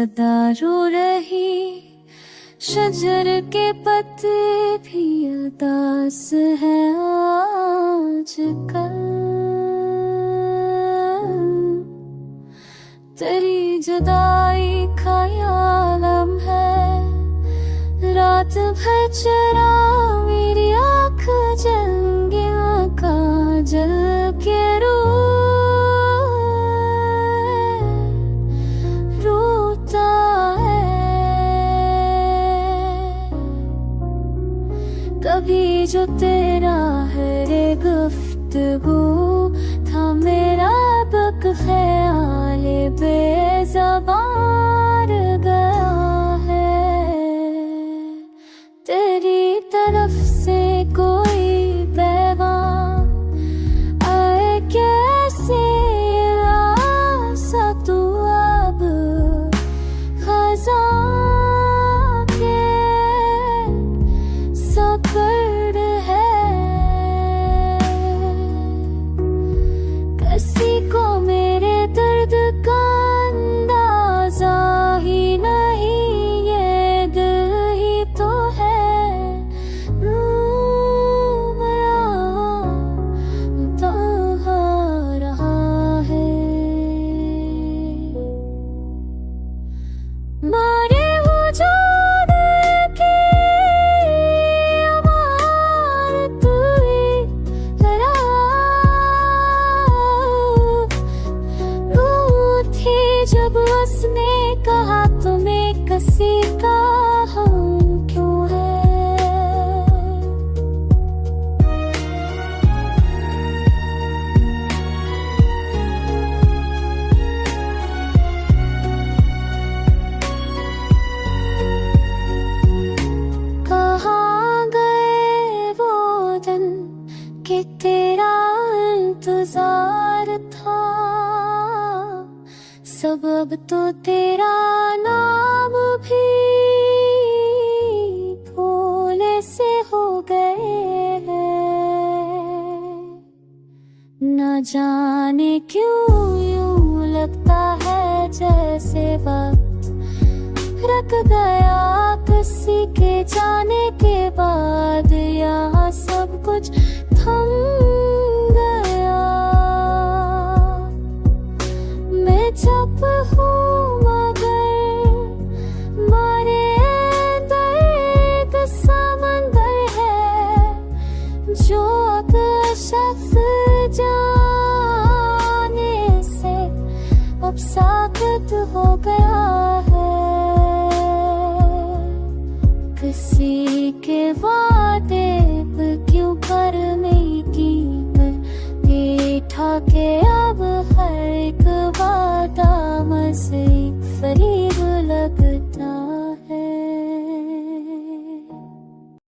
सदा रो रही, शजर के पत्ते भी उदास है आजकल। तेरी जुदाई का आलम है, रात भर चरा मेरी आँख जल गया काजल के रोता है। कभी जो तेरा है रे गुफ्तगू था मेरा बक ख्याले बेज़बान गया है। तेरी तरफ से कोई पैगाम आए कैसे आसा तू अब खज़ां के सफर है। किसी को मेरे दर्द का अंदाजा ही नहीं, ये दिल ही तो है तो रहा है। मारे वजूद की अमानत हुई जरा, थी जब उसने कहा तुम्हें किसी का हम क्यों है। कहाँ गए वो दिन कि तेरा इंतजार था, सबब तो तेरा नाम भी भूले से हो गए हैं। न जाने क्यों यूं लगता है जैसे वक्त रख गया किसी के जाने के बाद, यहाँ सब कुछ थम गया। मैं चुप हूँ मगर मारे दर्द समंदर है, जो अगर शख्स जाने से अब साकित हो गया।